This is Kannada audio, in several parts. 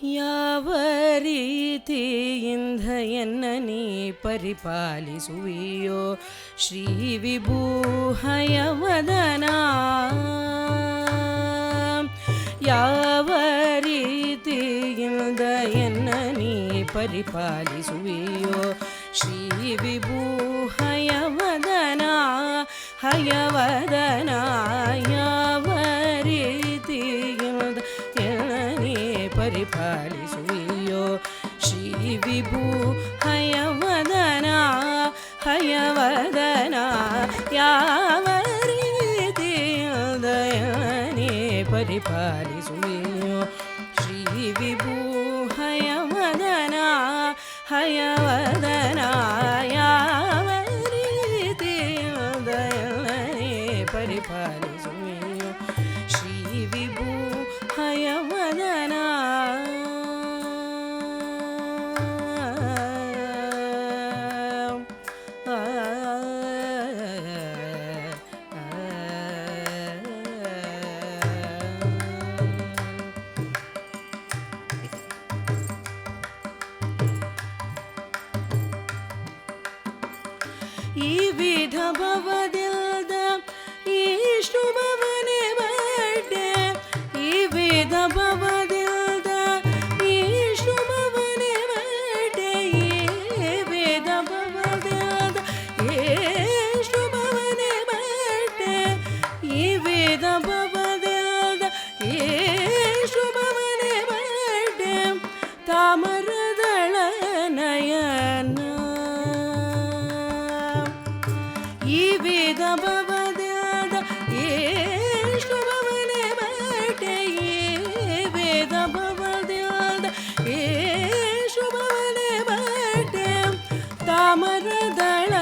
ಯಾವ ರೀತಿಯಿಂದ ಎನ್ನ ನೀ ಪರಿಪಾಲಿಸುವಿಯೋ ಶ್ರೀ ವಿಭೂಹಯವದನ. ಯಾವ ರೀತಿಯಿಂದ ಎನ್ನ ನೀ ಪರಿಪಾಲಿಸುವಿಯೋ ಶ್ರೀ ವಿಭೂಹಯವದನ ಹಯವದನ. ಯಾವ ರೀತಿಯಿಂದ ಎನ್ನ ನೀ ಪರಿಪಾಲಿಸುವಿಯೋ ಶ್ರೀ ವಿಭೂಹಯವದನ ಹಯವದನ. ಯಾವ ರೀತಿಯಿಂದ ನೀ ಪರಿಪಾಲಿಸುವಿಯೋ ಶ್ರೀ ವಿಭೂಹಯವದನ ಹಯವದನ. ಯಾವ ರೀತಿಯಿಂದ ನೀ ಪರಿಪಾಲಿಸುವಿಯೋ ಶ್ರೀ ವಿಭೂಹಯವದನ. ಈ ವಿಧ ಭವದಿಲ್ದ ಇಷ್ಟು ಭವನೆ ಬಡ್ಡೆ. ಈ ವಿಧ ಭವದಿಲ್ದ ಇಷ್ಟು ಭವನೆ ಬಡ್ಡೆ. ಈ ವಿಧ ಭವದಿಲ್ದ ಎಷ್ಟು ಭವನೆ ಬಡ್ಡೆ. ಈ ವಿಧ ಭವದಿಲ್ದ ಎಷ್ಟು ಭವನೆ ಬಡ್ಡೆ. ತಾಮರದಳ ನಯನ ಈ ವಿಧ ಭವದಾದ ಎಷ್ಟು ಭವನೆ ಬಡ್ಡೆ. ಈ ವೇದ ಭವದಾದ ಎಷ್ಟು ಭವನೆ ಬಡ್ಡೆ. ತಾಮರದಳ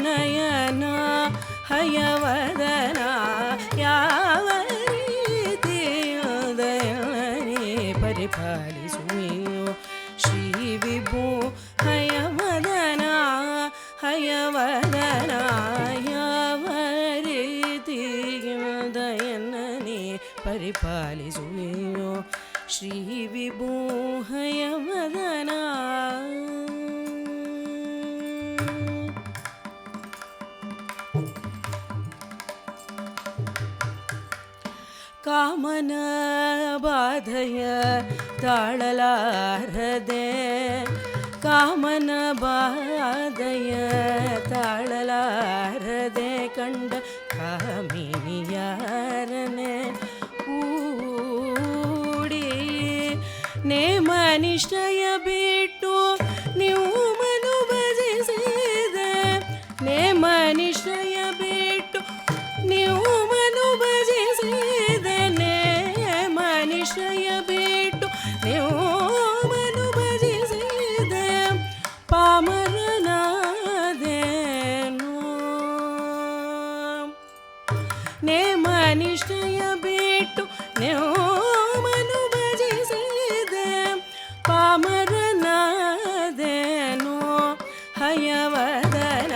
ನಯನ ಹಯವದನ. ಯಾವ ರೀತಿಯಿಂದ ನೀ ಪರಿಪಾಲಿಸುವಿಯೋ ಶ್ರೀ ವಿಭೂಹಯವದನ ಹಯವದನ. ಯಾವ ರೀತಿಯಿಂದ ಎನ್ನ ನೀ ಪರಿಪಾಲಿಸುವಿಯೋ ಶ್ರೀ ವಿಭೂಹಯವದನ. ಕಾಮನ ಬಾಧೆಯ ತಾಳಲಾರದೆ. ಕಾಮನ ಬಾಧೆಯ ತಾಳಲಾರದೆ ಕಂಡ ಕಾಮಿನಿಯಾರನೆ ಕೂಡಿ. ನೇಮ ನಿಶ್ಚಯ ಬಿಟ್ಟು ನೀವು ಮನು ಭಜಿಸಿದೆ. ನೇಮ ನಿಶ್ಚಯ ಬಿಟ್ಟು ನೀವು ಮನು ಭಜಿಸಿದೆ. ನೇಮ ನಿಶ್ಚಯ ಬಿಟ್ಟು ನೀವು ಮನು ಭಜಿಸಿದೆ. ಪಾಮರನಾದೇನು ನೇಮ ನಿಶ್ಚಯ ಬಿಟ್ಟು ನೀವು ಮನು ಭಜಿಸಿದೆ. ಪಾಮರನಾದೇನು ಹಯವದನ.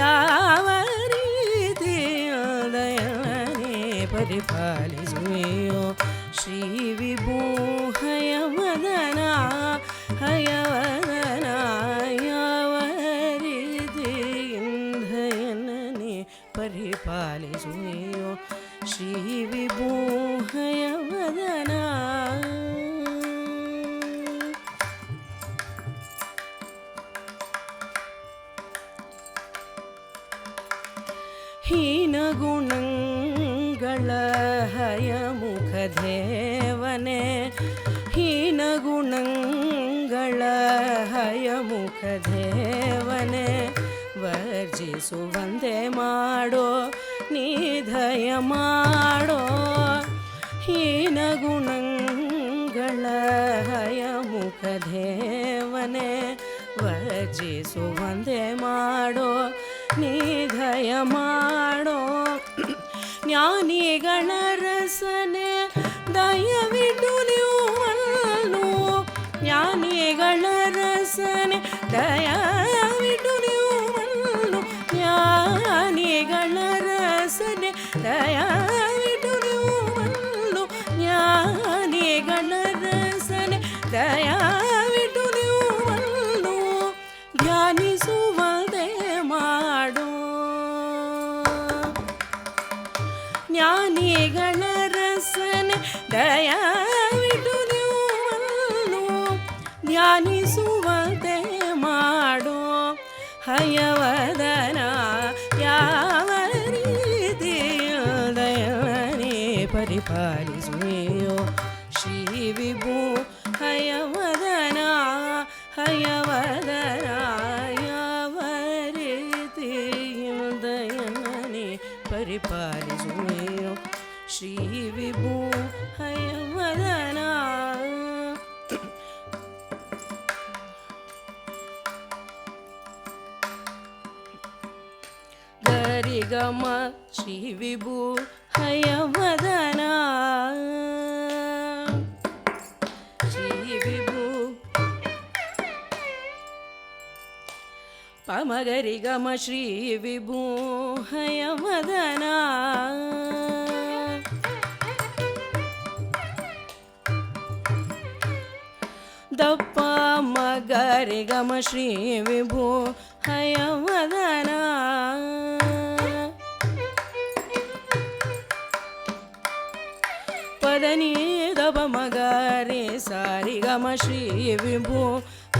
ಯಾವ ರೀತಿಯಿಂದ ನೀ ಪರಿಪಾಲಿಸುವಿಯೋ ಶ್ರೀ ವಿಭೂಹಯವದನ ಹಯವದನ. ಯಾವ ರೀತಿಯಿಂದ ನೀ ಪರಿಪಾಲಿಸುವಿಯೋ ಶ್ರೀ ವಿಭೂಹಯವದನ. ಹೀನ ಗುಣಗಳ ಹಯಮುಖ ದೇವನೇ. ಹೀನ ಗುಣಗಳ ಹಯಮುಖ ದೇವನೇ. ವರ್ಜಿಸುವಂತೆ ಮಾಡೋ ನೀ ದಯ ಮಾಡೋ. ಹೀನ ಗುಣಗಳ ಹಯಮುಖ ದೇವನೇ. ವರ್ಜಿಸುವಂತೆ ಮಾಡೋ ನೀ ದಯ ಮಾಡೋ. ಜ್ಞಾನಿಗಳ ರಸನೆ ದಯವಿಟ್ಟು ನೀವು. ಜ್ಞಾನಿಗಳ ರಸನೆ ದಯವಿಟ್ಟು ನೀವು. ಜ್ಞಾನಿ ಜ್ಞಾನಿಗಳ ರಸನೆ ದಯವಿಟ್ಟು ನೀವು ಧ್ಯಾನಿಸುವಂತೆ ಮಾಡೋ ಹಯವದನ ಯಾವ ರೀತಿಯ ದಯವನೇ ಪರಿಪಾಲಿಸುವೆಯೋ ಶ್ರೀ ವಿಭು ಹಯವದನ ಹಯವದನ ಯಾವ ರೀತಿಯ ದಯವನೇ ಪರಿಪಾಲಿಸುವೆಯೋ ಶ್ರೀ ವಿಭು ಹಯವದನ ಗರಿಗಮ ಶ್ರೀ ವಿಭು ಹಯವದನ ಶ್ರೀ ವಿಭು ಪಮಗರಿಗಮ ಶ್ರೀ ವಿಭು ಹಯವದನ ದಪ್ಪ ಮಗರಿಗಮ ಶ್ರೀ ವಿಭು ಹಯವದನ ಪದನಿ ದಪ ಮಗರಿ ಸಾರಿಗಮ ಶ್ರೀ ವಿಭು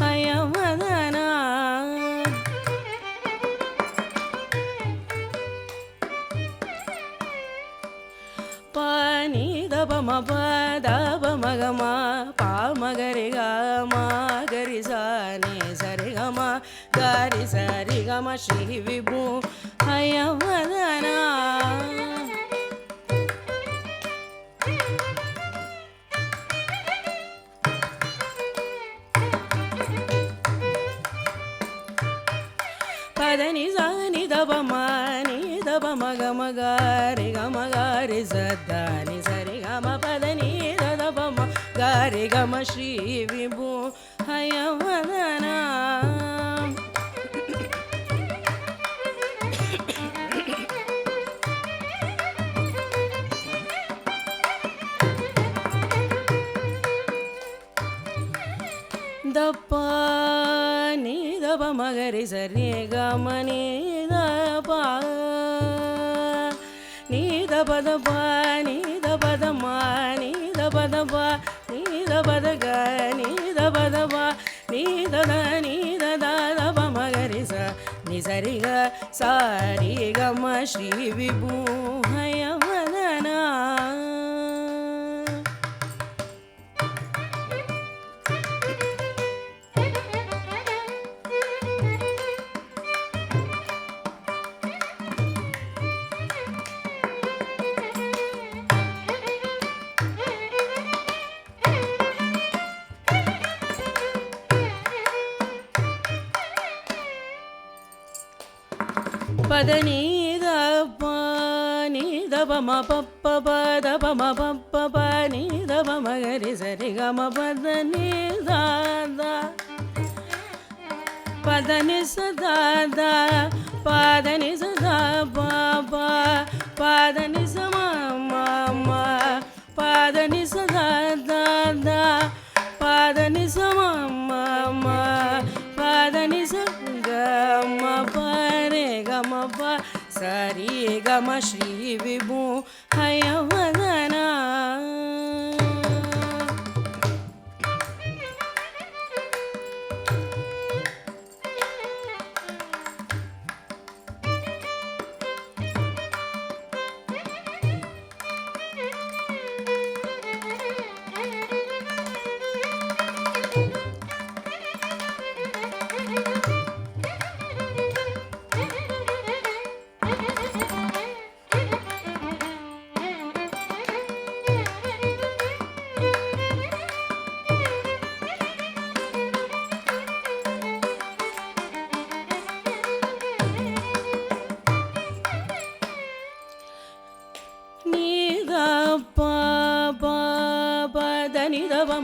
ಹಯವದನ ಪಾನಿ ದಪ ಮ ಪದ ಮಗಮ ಪಾ ಮಗರಿ ಗ ಮಗರಿ ಸಾನಿ ಸರಿ ಗಮ ಗರಿ ಸರಿ ಗಮ ಶ್ರೀ ವಿಭು ಹಯವದನ ಪದನಿ ಸಾನಿ ದಪ ಮನಿ ದಪ ಮಗ ಮಗಾರಿ ಗಮ ಗಾರಿ ಸದ್ದಾನಿ ಸರಿ ಗಮ ಪದನಿ ದಪ ಮ ಗಾರಿ ಗಮ ಶ್ರೀ ವಿಭು ಹಯವದನ ದಪ್ಪ ನೀ ದಪ ಮಗರಿ ಸರಿ ಗಮ ನೀ ದಪ ನೀ ದಪ ದಪ ನೀ ದಪ ದಮ ನೀ ದಪ ದಪ ನೀ ದಪ ಗ ನೀ ದಪ ದಪ ನೀ ದದ ನೀ ದದ ದಪ ಮಗರಿ ಸ ನೀ ಸರಿ ಗ ಸಾರಿ ಗಮ ಶ್ರೀ ವಿಭು ಹಯವದನ ಪದ ನೀ ದಪ ನೀ ದಪ ಮ ಪಪ್ಪ ಪದ ಪ ಮ ಪಪ್ಪ ಪ ನೀ ದಪ ಮಗರಿ ಸರಿ ಗಮ ಪದ ನೀ ದಾದ ಪದ ನಿ ಸದಾದ ಪದ ನಿ ಸದಾ ಪಾಪ ಪದ ನಿ ಸಮ ಮ ಪದ ನಿ ಸದಾ ದಾದ ಪದ ನಿ ಸಮ ಮ ಪದ ನಿ ಸ ಗಮ ಪರೆ ಗಮ ಪ ಸರಿ ಗಮ ಶ್ರೀ ವಿಭು ಹಯವದನ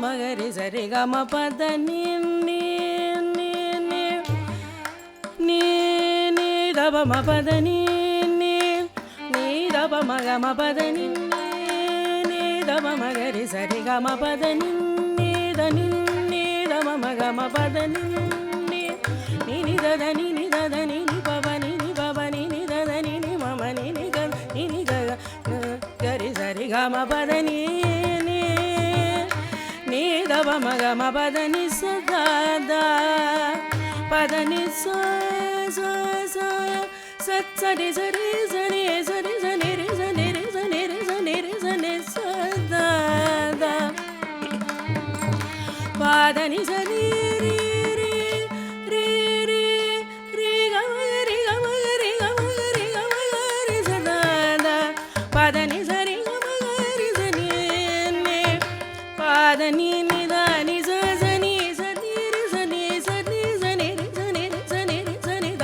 ಮಗರಿ ಸರಿ ಗಮ ಪದ ನೀ ದಬ ಮ ಪದ ನೀ ದಬ ಮಗ ಮ ಪದ ನೀ ದಬ ಮಗರಿ ಸರಿ ಗಮ ಪದ ನೀ ದಬ ಮಗ ಮ ಪದ ನೀ ದದ ನೀ ದದ ನೀ ಪವ ನೀ ಪವ ನೀ ದದ ನೀ ಮಮ ನೀ ಗ ಗರಿ ಸರಿ ಮ ಪದ ನೀ ನೀ ದವ ಮಗ ಮ ಪದ ನಿ ಸದ ಪದ ನಿ ಸರಿ ಸರಿ ಸರಿ ಸರಿ ಸನಿ ರಿ ಸನಿ ರಿ ಸನಿ ರಿ ಸನಿ ರಿ ಸನಿ ಸದ ಪದ ನಿ ಸನಿ ರಿ ರಿ ರಿ ರಿ ರಿ ಗ ಮ ರಿ ಗ ಮ ರಿ ಗ ಮ ರಿ ಗ ಮ ರಿ ಸದ ಪದ ನಿ ಸರಿ ಗ ಮ ರಿ ಸನಿ ನಿ ಪದ ನಿ ನಿ ದ ನಿ ಸ ಸನಿ ಸನಿ ರಿ ಸನಿ ಸನಿ ಸನಿ ರಿ ಸನಿ ರಿ ಸನಿ ರಿ ಸನಿ ದ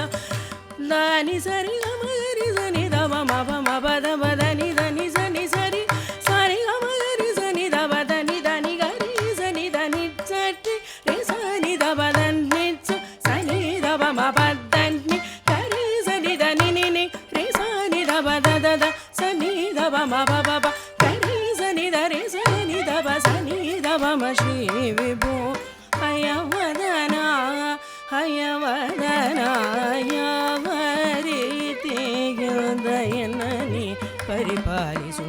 ದ ನಿ ಸರಿ ಗ ಮ ರಿ ಸನಿ ದ ಮ ಮ ಪ ಮ ಪ ದ ಪ ದ ನಿ ದ ನಿ ಸನಿ ಸರಿ ಸರಿ ಗ ಮ ರಿ ಸನಿ ದ ಪ ದ ನಿ ದ ನಿ ಗ ರಿ ಸನಿ ದ ನಿ ಸಟಿ ರಿ ಸನಿ ದ ಪ ದ ನಿ ಸನಿ ದ ಪ ಮ ಪ ದ ನಿ ಗ ರಿ ಸನಿ ದ ನಿ ನಿ ನಿ ರಿ ಸನಿ ದ ಪ the the the Sunny the ಪ ಮ ಪ ಪ ಪ ಗ ರಿ ಸನಿ ದ ರಿ ಸನಿ ದ ಪ ಸನಿ ದ ಪ ಮ ಶ್ರೀ ವಿಭೋ ಹಯವದನ ಹಯವದನ ಯಾವ ರೀತಿಯುದಯನ ನೀ ಪರಿಪಾಲಿಸು